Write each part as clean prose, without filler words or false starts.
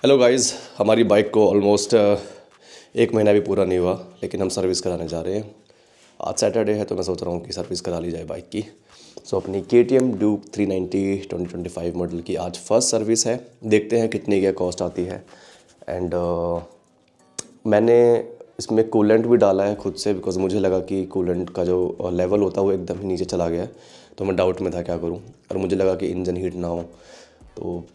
Hello guys, हमारी bike को almost एक महीना भी पूरा नहीं हुआ, लेकिन हम सर्विस कराने जा रहे हैं। आज सैटरडे है तो मैं सोच रहा हूँ कि सर्विस करा ली जाए बाइक की। अपनी KTM ड्यूक 390 2025 मॉडल की आज फर्स्ट सर्विस है। देखते हैं कितनी क्या कॉस्ट आती है। एंड मैंने इसमें कूलेंट भी डाला है खुद से, बिकॉज़ मुझे लगा कि कूलेंट का जो लेवल होता है वो एकदम ही नीचे चला गया है, तो मैं डाउट में था क्या करूँ। और मुझे लगा कि इंजन हीट ना हो, तो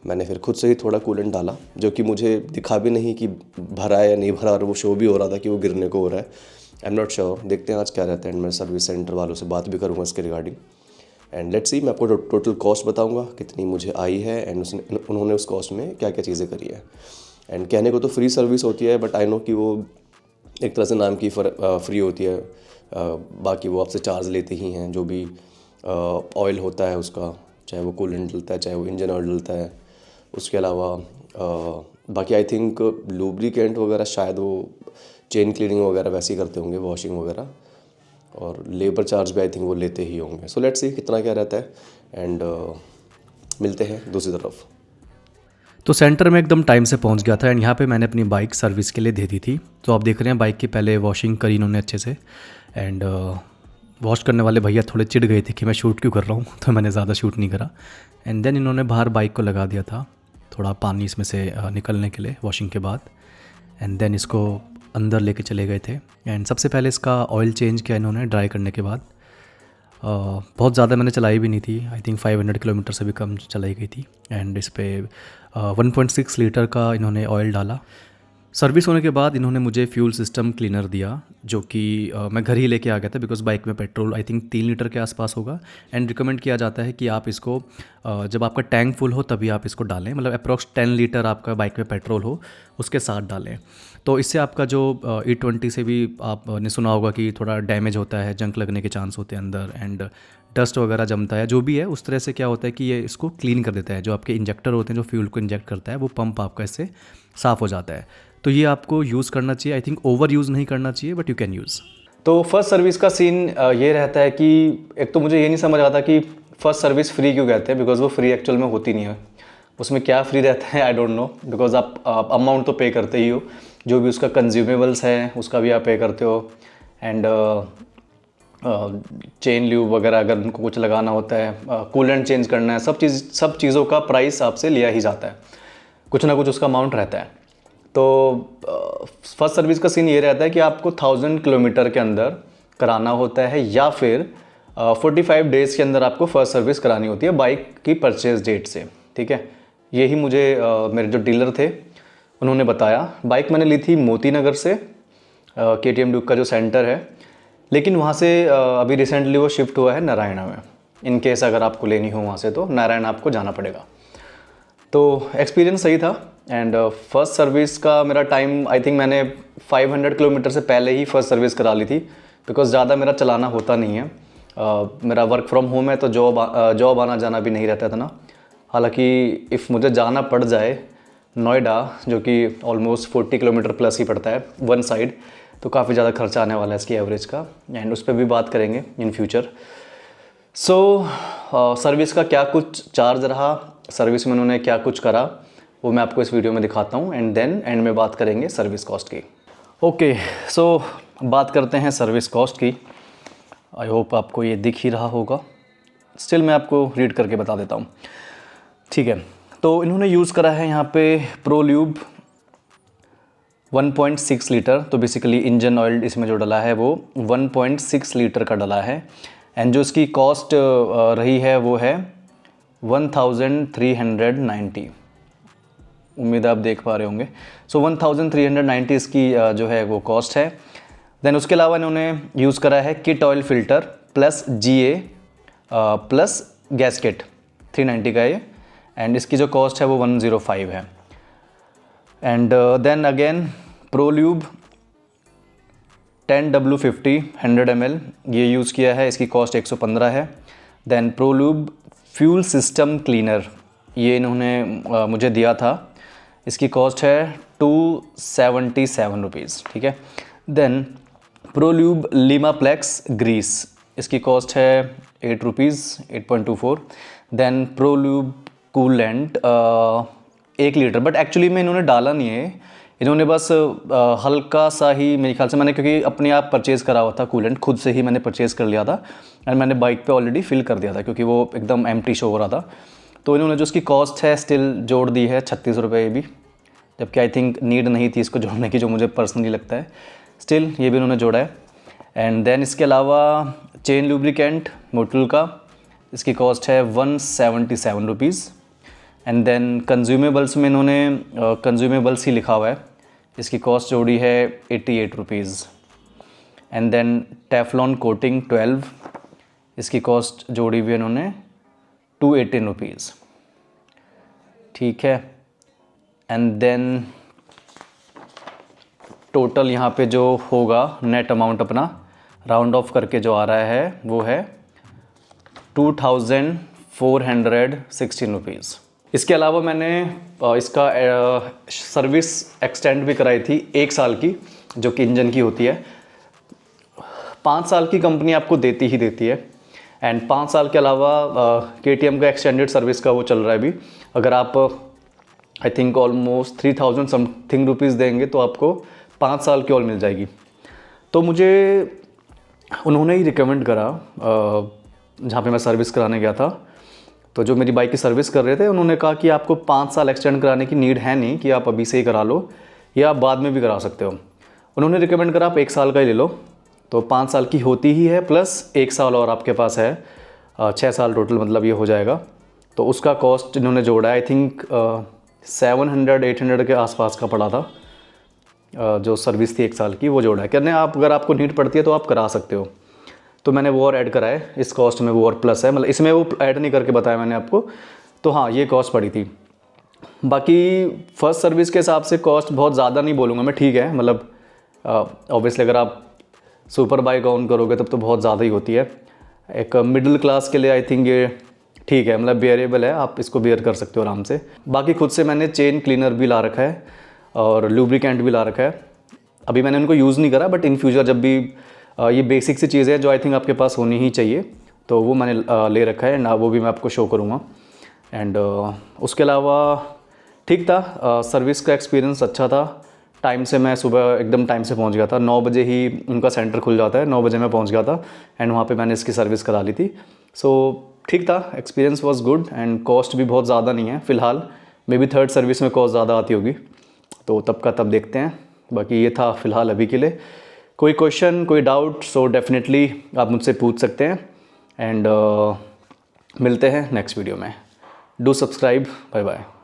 मैंने फिर खुद से ही थोड़ा कूलेंट डाला, जो कि मुझे दिखा भी नहीं कि भरा है या नहीं भरा, और वो शो भी हो रहा था कि वो गिरने को हो रहा है। आई एम नॉट श्योर, देखते हैं आज क्या रहता है। एंड मैं सर्विस सेंटर वालों से बात भी करूँगा इसके रिगार्डिंग। एंड लेट्स सी, मैं आपको टोटल कॉस्ट बताऊंगा कितनी मुझे आई है, एंड उन्होंने उस कॉस्ट में क्या क्या चीज़ें करी है। एंड कहने को तो फ्री सर्विस होती है, बट आई नो कि वो एक तरह से नाम की फ्री होती है। बाकी वो आपसे चार्ज लेते ही हैं, जो भी ऑयल होता है उसका, चाहे वो कूलेंट डलता है, चाहे वो इंजन ऑयल डलता है। उसके अलावा बाकी आई थिंक लूब्रिकेंट वगैरह शायद वो चेन क्लीनिंग वगैरह वैसे ही करते होंगे, वॉशिंग वगैरह, और लेबर चार्ज भी आई थिंक वो लेते ही होंगे। सो लेट्स सी कितना क्या रहता है। एंड मिलते हैं दूसरी तरफ। तो सेंटर में एकदम टाइम से पहुंच गया था एंड यहाँ पे मैंने अपनी बाइक सर्विस के लिए दे दी थी। तो आप देख रहे हैं बाइक की पहले वॉशिंग करी इन्होंने अच्छे से। एंड वॉश करने वाले भैया थोड़े चिढ़ गए थे कि मैं शूट क्यों कर रहा हूँ, तो मैंने ज़्यादा शूट नहीं करा। एंड देन इन्होंने बाहर बाइक को लगा दिया था थोड़ा पानी इसमें से निकलने के लिए वॉशिंग के बाद। एंड देन इसको अंदर लेके चले गए थे। एंड सबसे पहले इसका ऑयल चेंज किया इन्होंने ड्राई करने के बाद। बहुत ज़्यादा मैंने चलाई भी नहीं थी, आई थिंक 500 किलोमीटर से भी कम चलाई गई थी। एंड इस पर 1.6 लीटर का इन्होंने ऑयल डाला। सर्विस होने के बाद इन्होंने मुझे फ्यूल सिस्टम क्लीनर दिया, जो कि मैं घर ही लेके आ गया था, बिकॉज़ बाइक में पेट्रोल आई थिंक 3 लीटर के आसपास होगा। एंड रिकमेंड किया जाता है कि आप इसको जब आपका टैंक फुल हो तभी आप इसको डालें, मतलब अप्रॉक्स 10 लीटर आपका बाइक में पेट्रोल हो उसके साथ डालें। तो इससे आपका जो E20 से भी आपने सुना होगा कि थोड़ा डैमेज होता है, जंक लगने के चांस होते हैं अंदर, एंड डस्ट वगैरह जमता है, जो भी है उस तरह से क्या होता है कि ये इसको क्लीन कर देता है। जो आपके इंजेक्टर होते हैं जो फ्यूल को इंजेक्ट करता है, वो पंप आपका इससे साफ़ हो जाता है। तो ये आपको यूज़ करना चाहिए, आई थिंक ओवर यूज़ नहीं करना चाहिए, बट यू कैन यूज़। तो फर्स्ट सर्विस का सीन ये रहता है कि एक तो मुझे ये नहीं समझ आता कि फ़र्स्ट सर्विस फ्री क्यों कहते हैं, बिकॉज वो फ्री एक्चुअल में होती नहीं है। उसमें क्या फ्री रहता है आई डोंट नो, बिकॉज आप अमाउंट तो पे करते ही हो, जो भी उसका कंज्यूमेबल्स है उसका भी आप पे करते हो। एंड चेन ल्यूब वगैरह अगर उनको कुछ लगाना होता है, कूलेंट चेंज करना है, सब चीज़ों का प्राइस आपसे लिया ही जाता है, कुछ ना कुछ उसका अमाउंट रहता है। तो फर्स्ट सर्विस का सीन ये रहता है कि आपको 1000 किलोमीटर के अंदर कराना होता है, या फिर 45 डेज़ के अंदर आपको फर्स्ट सर्विस करानी होती है बाइक की परचेज डेट से। ठीक है, यही मुझे मेरे जो डीलर थे उन्होंने बताया। बाइक मैंने ली थी मोती नगर से, KTM ड्यूक का जो सेंटर है, लेकिन वहाँ से अभी रिसेंटली वो शिफ्ट हुआ है नारायणा में। इन केस अगर आपको लेनी हो वहाँ से तो नारायण आपको जाना पड़ेगा। तो एक्सपीरियंस सही था। एंड फर्स्ट सर्विस का मेरा टाइम आई थिंक मैंने 500 किलोमीटर से पहले ही फर्स्ट सर्विस करा ली थी, बिकॉज ज़्यादा मेरा चलाना होता नहीं है। मेरा वर्क फ्रॉम होम है, तो जॉब आना जाना भी नहीं रहता था ना। हालांकि इफ़ मुझे जाना पड़ जाए नोएडा, जो कि ऑलमोस्ट 40 किलोमीटर प्लस ही पड़ता है वन साइड, तो काफ़ी ज़्यादा खर्चा आने वाला है इसकी एवरेज का, एंड उस पर भी बात करेंगे इन फ्यूचर। सो सर्विस का क्या कुछ चार्ज रहा, सर्विस में उन्होंने क्या कुछ करा, वो मैं आपको इस वीडियो में दिखाता हूँ। एंड देन एंड में बात करेंगे सर्विस कॉस्ट की। ओके, सो बात करते हैं सर्विस कॉस्ट की। आई होप आपको ये दिख ही रहा होगा, स्टिल मैं आपको रीड करके बता देता हूँ। ठीक है, तो इन्होंने यूज़ करा है यहाँ पे प्रोल्यूब 1.6 लीटर। तो बेसिकली इंजन ऑयल इसमें जो डला है वो 1.6 लीटर का डला है। एंड जो इसकी कॉस्ट रही है वो है 1390। उम्मीद आप देख पा रहे होंगे। सो 1390 इसकी जो है वो कॉस्ट है। देन उसके अलावा इन्होंने यूज़ करा है kit oil filter plus GA plus gasket 390 का ये, एंड इसकी जो कॉस्ट है वो 105 है। And then again Prolube 10W50 100 ml ये यूज़ किया है, इसकी कॉस्ट 115 है। Then Prolube fuel system cleaner ये इन्होंने मुझे दिया था, इसकी कॉस्ट है 277 रुपीज़। ठीक है, देन प्रोल्यूब लिमाप्लेक्स ग्रीस, इसकी कॉस्ट है 8 rupees 8.24। Then Prolube coolant 1 litre, but actually में इन्होंने डाला नहीं है, इन्होंने बस हल्का सा ही, मेरे ख्याल से मैंने क्योंकि अपने आप परचेज़ करा हुआ था कूलेंट, खुद से ही मैंने परचेज़ कर लिया था एंड मैंने बाइक पे ऑलरेडी फिल कर दिया था क्योंकि वो एकदम एम्प्टी शो हो रहा था। तो इन्होंने जो उसकी कॉस्ट है स्टिल जोड़ दी है 36 रुपये ये भी, जबकि आई थिंक नीड नहीं थी इसको जोड़ने की, जो मुझे पर्सनली लगता है। स्टिल ये भी उन्होंने जोड़ा है। एंड देन इसके अलावा चेन लुब्रिकेंट मोटल का, इसकी कॉस्ट है 177 रुपीज़। एंड देन कंज्यूमेबल्स में इन्होंने कंज्यूमेबल्स ही लिखा हुआ है, इसकी कॉस्ट जोड़ी है 88 rupees. And then Teflon coating 12, इसकी कॉस्ट जोड़ी हुई इन्होंने 218 रुपीज़, ठीक है। एंड देन टोटल यहाँ पे जो होगा नेट अमाउंट अपना राउंड ऑफ करके जो आ रहा है वो है 2416 रुपीज़। इसके अलावा मैंने इसका सर्विस एक्सटेंड भी कराई थी 1 साल की, जो कि इंजन की होती है। 5 साल की कंपनी आपको देती ही देती है एंड 5 साल के अलावा KTM का एक्सटेंडेड सर्विस का वो चल रहा है अभी। अगर आप I think almost 3000 something rupees देंगे तो आपको 5 साल की और मिल जाएगी। तो मुझे उन्होंने ही रिकमेंड करा, जहाँ पे मैं सर्विस कराने गया था, तो जो मेरी बाइक की सर्विस कर रहे थे उन्होंने कहा कि आपको 5 साल एक्सटेंड कराने की नीड है नहीं, कि आप अभी से ही करा लो या आप बाद में भी करा सकते हो। उन्होंने रिकमेंड करा आप 1 साल का ही ले लो, तो 5 साल की होती ही है, प्लस 1 साल और आपके पास है, 6 साल टोटल मतलब ये हो जाएगा। तो उसका कॉस्ट इन्होंने जोड़ा है, आई थिंक 700-800 के आसपास का पड़ा था, जो सर्विस थी 1 साल की, वो जोड़ा है। कहने आप अगर आपको नीड पड़ती है तो आप करा सकते हो। तो मैंने वो और ऐड करा है, इस कॉस्ट में वो और प्लस है, मतलब इसमें वो ऐड नहीं करके बताया मैंने आपको। तो हाँ, ये कॉस्ट पड़ी थी। बाकी फर्स्ट सर्विस के हिसाब से कॉस्ट बहुत ज़्यादा नहीं बोलूँगा मैं, ठीक है, मतलब ऑब्वियसली अगर आप सुपर बाइक ऑन करोगे तब तो बहुत ज़्यादा ही होती है। एक मिडिल क्लास के लिए आई थिंक ये ठीक है, मतलब बेयरेबल है, आप इसको बेयर कर सकते हो आराम से। बाकी खुद से मैंने चेन क्लीनर भी ला रखा है और लुब्रिकेंट भी ला रखा है। अभी मैंने उनको यूज़ नहीं करा, बट इन फ्यूचर जब भी ये बेसिक सी चीज़ है जो आई थिंक आपके पास होनी ही चाहिए, तो वो मैंने ले रखा है ना, वो भी मैं आपको शो करूँगा। एंड उसके अलावा ठीक था, सर्विस का एक्सपीरियंस अच्छा था। टाइम से मैं सुबह एकदम टाइम से पहुंच गया था, 9 बजे ही उनका सेंटर खुल जाता है, 9 बजे मैं पहुंच गया था एंड वहाँ पे मैंने इसकी सर्विस करा ली थी। सो ठीक था, experience was good and cost भी बहुत ज़्यादा नहीं है फ़िलहाल। मे बी थर्ड सर्विस में कॉस्ट ज़्यादा आती होगी, तो तब का तब देखते हैं। बाकी ये था फ़िलहाल अभी के लिए। कोई क्वेश्चन, कोई डाउट, सो डेफिनेटली आप मुझसे पूछ सकते हैं। एंड मिलते हैं नेक्स्ट वीडियो में। Do subscribe, bye bye.